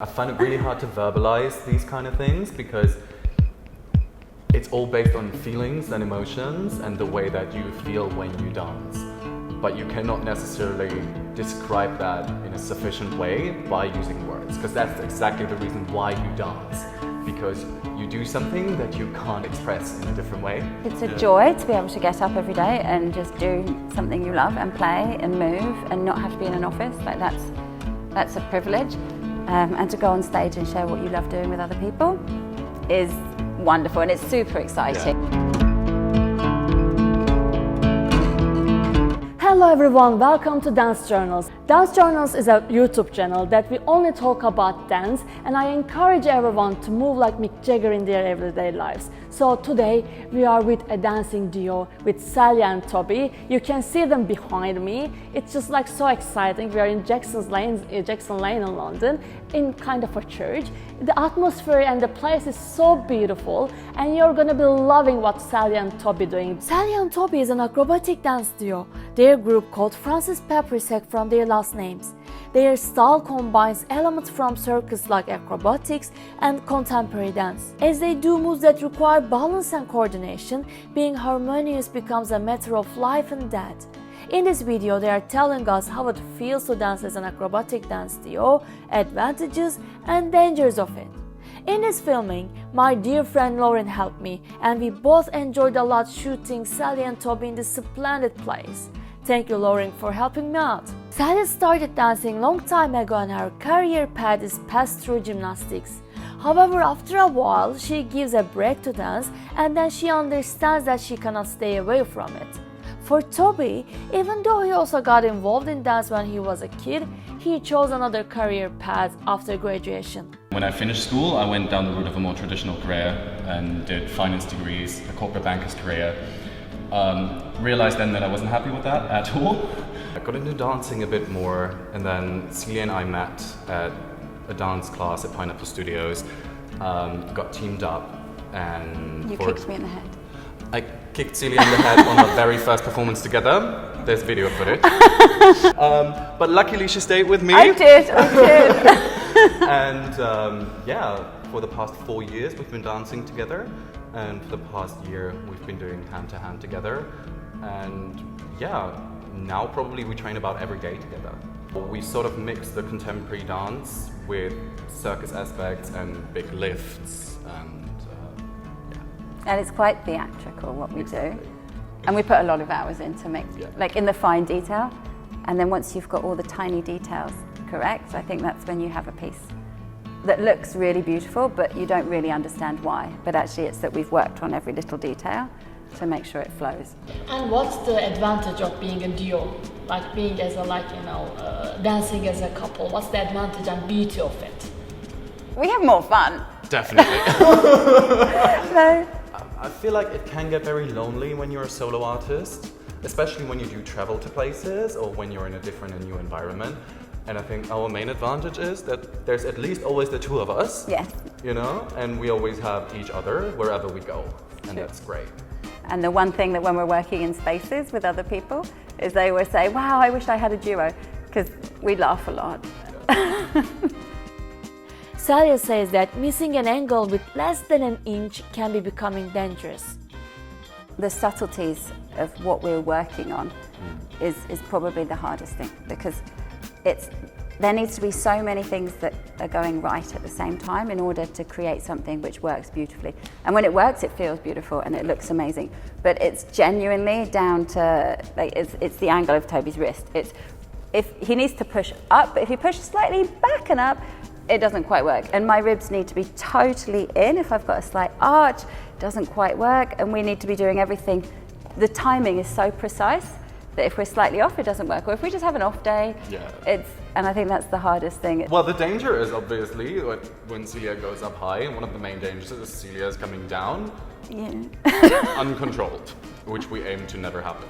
I find it really hard to verbalize these kind of things because it's all based on feelings and emotions and the way that you feel when you dance. But you cannot necessarily describe that in a sufficient way by using words, because that's exactly the reason why you dance, because you do something that you can't express in a different way. It's a joy to be able to get up every day and just do something you love and play and move and not have to be in an office. Like that's a privilege. And to go on stage and share what you love doing with other people is wonderful, and it's super exciting. Hello everyone, welcome to Dance Journals. Dance Journals is a YouTube channel that we only talk about dance, and I encourage everyone to move like Mick Jagger in their everyday lives. So today we are with a dancing duo with Celia and Tobi. You can see them behind me. It's just like so exciting. We are in Jackson Lane in London, in kind of a church. The atmosphere and the place is so beautiful, and you're gonna be loving what Celia and Tobi doing. Celia and Tobi is an acrobatic dance duo. Their group called Francis Peppersek from their last names. Their style combines elements from circus like acrobatics and contemporary dance. As they do moves that require balance and coordination, being harmonious becomes a matter of life and death. In this video, they are telling us how it feels to dance as an acrobatic dance duo, advantages and dangers of it. In this filming, my dear friend Lorin helped me, and we both enjoyed a lot shooting Celia and Tobi in this splendid place. Thank you, Lorin, for helping me out. Celia started dancing long time ago, and her career path is passed through gymnastics. However, after a while, she gives a break to dance, and then she understands that she cannot stay away from it. For Tobi, even though he also got involved in dance when he was a kid, he chose another career path after graduation. When I finished school, I went down the route of a more traditional career and did finance degrees, a corporate banker's career. Realized then that I wasn't happy with that at all. I got into dancing a bit more, and then Celia and I met at a dance class at Pineapple Studios, got teamed up, and You kicked me in the head. I kicked Celia in the head on our very first performance together. There's video footage. But luckily she stayed with me. I did. And for the past 4 years we've been dancing together, and for the past year we've been doing hand-to-hand together, and now probably we train about every day together. We sort of mix the contemporary dance with circus aspects and big lifts, And it's quite theatrical what we do. And we put a lot of hours in to make, like in the fine detail. And then once you've got all the tiny details correct, I think that's when you have a piece that looks really beautiful, but you don't really understand why. But actually it's that we've worked on every little detail to make sure it flows. And what's the advantage of being a duo? Like being as a, dancing as a couple, what's the advantage and beauty of it? We have more fun. Definitely. So, I feel like it can get very lonely when you're a solo artist, especially when you do travel to places or when you're in a different and new environment. And I think our main advantage is that there's at least always the two of us, yes. And we always have each other wherever we go, and True. that's great. And the one thing that when we're working in spaces with other people is they always say, wow, I wish I had a duo, because we laugh a lot. Celia says that missing an angle with less than an inch can be becoming dangerous. The subtleties of what we're working on is probably the hardest thing, because there needs to be so many things that are going right at the same time in order to create something which works beautifully. And when it works, it feels beautiful and it looks amazing. But it's genuinely down to, it's the angle of Tobi's wrist. If he needs to push up, but if he pushes slightly back and up, it doesn't quite work. And my ribs need to be totally in. If I've got a slight arch, it doesn't quite work. And we need to be doing everything. The timing is so precise that if we're slightly off, it doesn't work. Or if we just have an off day, and I think that's the hardest thing. Well, the danger is obviously when Celia goes up high, and one of the main dangers is Celia is coming down uncontrolled, which we aim to never happen.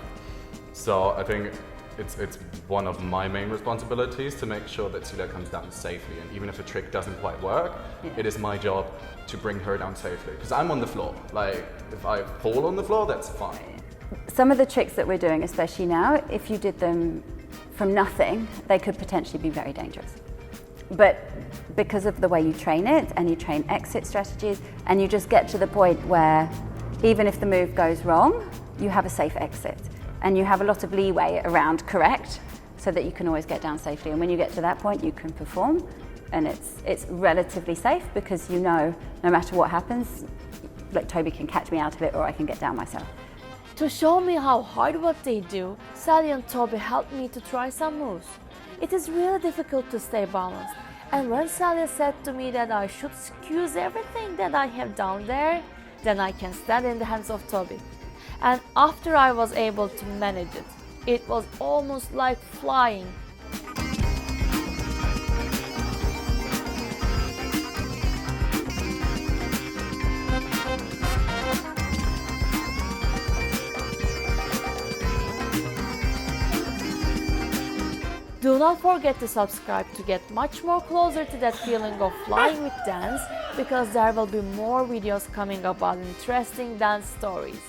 So I think it's one of my main responsibilities to make sure that Celia comes down safely, and even if a trick doesn't quite work, it is my job to bring her down safely, because I'm on the floor. Like, if I fall on the floor, that's fine. Some of the tricks that we're doing, especially now, if you did them from nothing, they could potentially be very dangerous. but because of the way you train it, and you train exit strategies, and you just get to the point where even if the move goes wrong, you have a safe exit, and you have a lot of leeway around correct, so that you can always get down safely. And when you get to that point, you can perform, and it's relatively safe because you know no matter what happens, like Tobi can catch me out of it, or I can get down myself. To show me how hard what they do, Celia and Tobi helped me to try some moves. It is really difficult to stay balanced, and when Celia said to me that I should excuse everything that I have done there, then I can stand in the hands of Tobi. And after I was able to manage it, it was almost like flying. Do not forget to subscribe to get much more closer to that feeling of flying with dance, because there will be more videos coming about interesting dance stories.